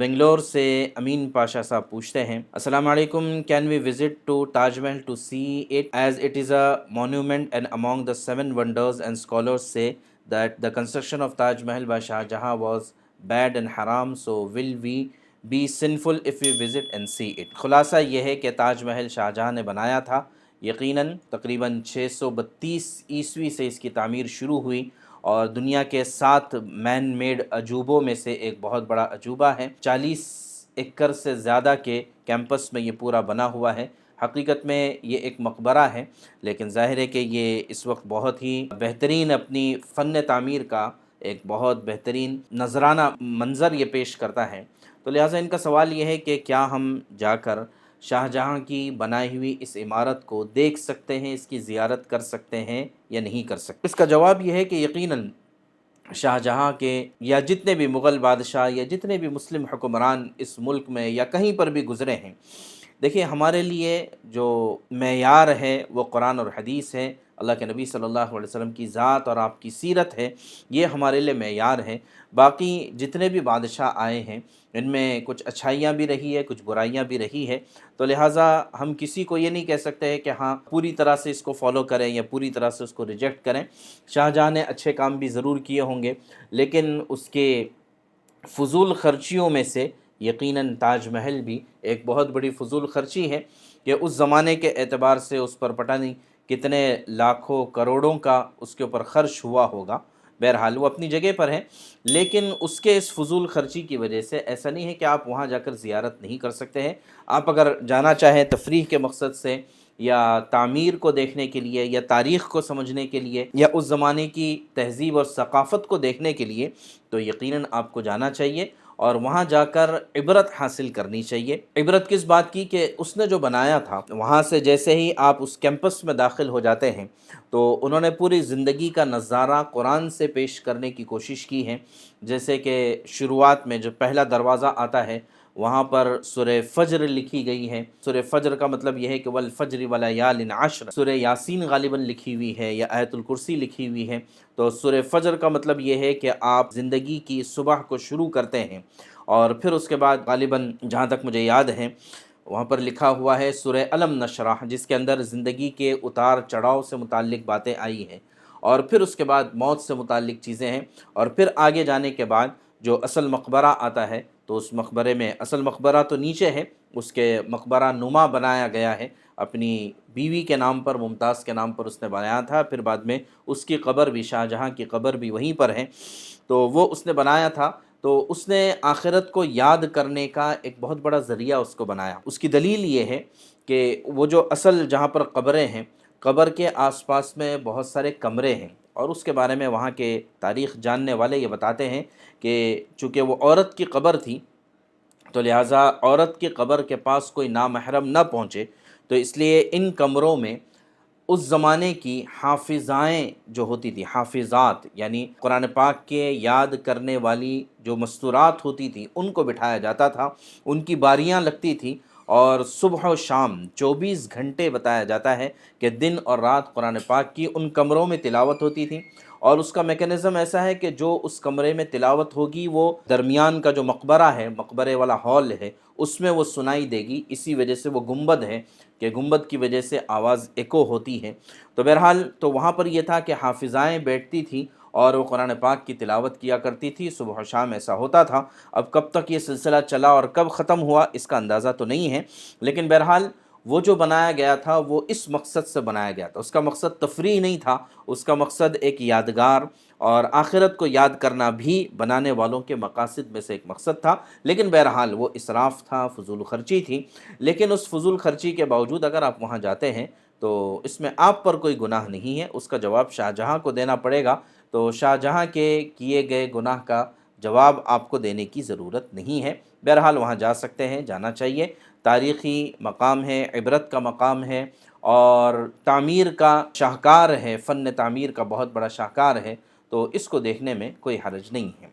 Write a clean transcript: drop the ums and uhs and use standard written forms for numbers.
بنگلور سے امین پاشا صاحب پوچھتے ہیں، السلام علیکم، can we visit to Taj Mahal to see it as it is a monument and among the 7 wonders and scholars say that the construction of Taj Mahal by Shah Jahan was bad and حرام، so will we be sinful if we visit and see it. خلاصہ یہ ہے کہ تاج محل شاہ جہاں نے بنایا تھا، یقیناً تقریباً 632 عیسوی سے اس کی تعمیر شروع ہوئی، اور دنیا کے 7 مین میڈ عجوبوں میں سے ایک بہت بڑا عجوبہ ہے۔ 40 ایکڑ سے زیادہ کے کیمپس میں یہ پورا بنا ہوا ہے۔ حقیقت میں یہ ایک مقبرہ ہے، لیکن ظاہر ہے کہ یہ اس وقت بہت ہی بہترین اپنی فن تعمیر کا ایک بہت بہترین نذرانہ منظر یہ پیش کرتا ہے۔ تو لہٰذا ان کا سوال یہ ہے کہ کیا ہم جا کر شاہ جہاں کی بنائی ہوئی اس عمارت کو دیکھ سکتے ہیں، اس کی زیارت کر سکتے ہیں یا نہیں کر سکتے؟ اس کا جواب یہ ہے کہ یقیناً شاہ جہاں کے یا جتنے بھی مغل بادشاہ یا جتنے بھی مسلم حکمران اس ملک میں یا کہیں پر بھی گزرے ہیں، دیکھیں ہمارے لیے جو معیار ہے وہ قرآن اور حدیث ہے، اللہ کے نبی صلی اللہ علیہ وسلم کی ذات اور آپ کی سیرت ہے، یہ ہمارے لیے معیار ہے۔ باقی جتنے بھی بادشاہ آئے ہیں ان میں کچھ اچھائیاں بھی رہی ہے، کچھ برائیاں بھی رہی ہے، تو لہٰذا ہم کسی کو یہ نہیں کہہ سکتے کہ ہاں پوری طرح سے اس کو فالو کریں یا پوری طرح سے اس کو ریجیکٹ کریں۔ شاہ جہاں نے اچھے کام بھی ضرور کیے ہوں گے، لیکن اس کے فضول خرچیوں میں سے یقیناً تاج محل بھی ایک بہت بڑی فضول خرچی ہے کہ اس زمانے کے اعتبار سے اس پر پتہ نہیں کتنے لاکھوں کروڑوں کا اس کے اوپر خرچ ہوا ہوگا۔ بہرحال وہ اپنی جگہ پر ہے، لیکن اس کے اس فضول خرچی کی وجہ سے ایسا نہیں ہے کہ آپ وہاں جا کر زیارت نہیں کر سکتے ہیں۔ آپ اگر جانا چاہیں تفریح کے مقصد سے یا تعمیر کو دیکھنے کے لیے یا تاریخ کو سمجھنے کے لیے یا اس زمانے کی تہذیب اور ثقافت کو دیکھنے کے لیے، تو یقیناً آپ کو جانا چاہیے اور وہاں جا کر عبرت حاصل کرنی چاہیے۔ عبرت کس بات کی کہ اس نے جو بنایا تھا، وہاں سے جیسے ہی آپ اس کیمپس میں داخل ہو جاتے ہیں تو انہوں نے پوری زندگی کا نظارہ قرآن سے پیش کرنے کی کوشش کی ہے۔ جیسے کہ شروعات میں جو پہلا دروازہ آتا ہے وہاں پر سورہ فجر لکھی گئی ہے۔ سورہ فجر کا مطلب یہ ہے کہ والفجر ولیال عشر، سورہ یاسین غالباً لکھی ہوئی ہے یا آیت الکرسی لکھی ہوئی ہے۔ تو سورہ فجر کا مطلب یہ ہے کہ آپ زندگی کی صبح کو شروع کرتے ہیں، اور پھر اس کے بعد غالباً جہاں تک مجھے یاد ہے وہاں پر لکھا ہوا ہے سورہ علم نشرح، جس کے اندر زندگی کے اتار چڑھاؤ سے متعلق باتیں آئی ہیں، اور پھر اس کے بعد موت سے متعلق چیزیں ہیں، اور پھر آگے جانے کے بعد جو اصل مقبرہ آتا ہے تو اس مقبرے میں اصل مقبرہ تو نیچے ہے، اس کے مقبرہ نما بنایا گیا ہے، اپنی بیوی کے نام پر، ممتاز کے نام پر اس نے بنایا تھا، پھر بعد میں اس کی قبر بھی، شاہ جہاں کی قبر بھی وہیں پر ہے، تو وہ اس نے بنایا تھا۔ تو اس نے آخرت کو یاد کرنے کا ایک بہت بڑا ذریعہ اس کو بنایا۔ اس کی دلیل یہ ہے کہ وہ جو اصل جہاں پر قبریں ہیں، قبر کے آس پاس میں بہت سارے کمرے ہیں، اور اس کے بارے میں وہاں کے تاریخ جاننے والے یہ بتاتے ہیں کہ چونکہ وہ عورت کی قبر تھی تو لہٰذا عورت کی قبر کے پاس کوئی نامحرم نہ پہنچے، تو اس لیے ان کمروں میں اس زمانے کی حافظائیں جو ہوتی تھی، حافظات یعنی قرآن پاک کے یاد کرنے والی جو مستورات ہوتی تھیں ان کو بٹھایا جاتا تھا، ان کی باریاں لگتی تھیں، اور صبح و شام 24 گھنٹے بتایا جاتا ہے کہ دن اور رات قرآن پاک کی ان کمروں میں تلاوت ہوتی تھی۔ اور اس کا میکانزم ایسا ہے کہ جو اس کمرے میں تلاوت ہوگی وہ درمیان کا جو مقبرہ ہے، مقبرے والا ہال ہے، اس میں وہ سنائی دے گی، اسی وجہ سے وہ گنبد ہے کہ گنبد کی وجہ سے آواز ایکو ہوتی ہے۔ تو بہرحال تو وہاں پر یہ تھا کہ حافظائیں بیٹھتی تھیں اور وہ قرآن پاک کی تلاوت کیا کرتی تھی، صبح و شام ایسا ہوتا تھا۔ اب کب تک یہ سلسلہ چلا اور کب ختم ہوا اس کا اندازہ تو نہیں ہے، لیکن بہرحال وہ جو بنایا گیا تھا وہ اس مقصد سے بنایا گیا تھا۔ اس کا مقصد تفریح نہیں تھا، اس کا مقصد ایک یادگار اور آخرت کو یاد کرنا بھی بنانے والوں کے مقاصد میں سے ایک مقصد تھا، لیکن بہرحال وہ اسراف تھا، فضول خرچی تھی۔ لیکن اس فضول خرچی کے باوجود اگر آپ وہاں جاتے ہیں تو اس میں آپ پر کوئی گناہ نہیں ہے، اس کا جواب شاہ جہاں کو دینا پڑے گا۔ تو شاہ جہاں کے کیے گئے گناہ کا جواب آپ کو دینے کی ضرورت نہیں ہے۔ بہرحال وہاں جا سکتے ہیں، جانا چاہیے، تاریخی مقام ہے، عبرت کا مقام ہے، اور تعمیر کا شاہکار ہے، فن تعمیر کا بہت بڑا شاہکار ہے، تو اس کو دیکھنے میں کوئی حرج نہیں ہے۔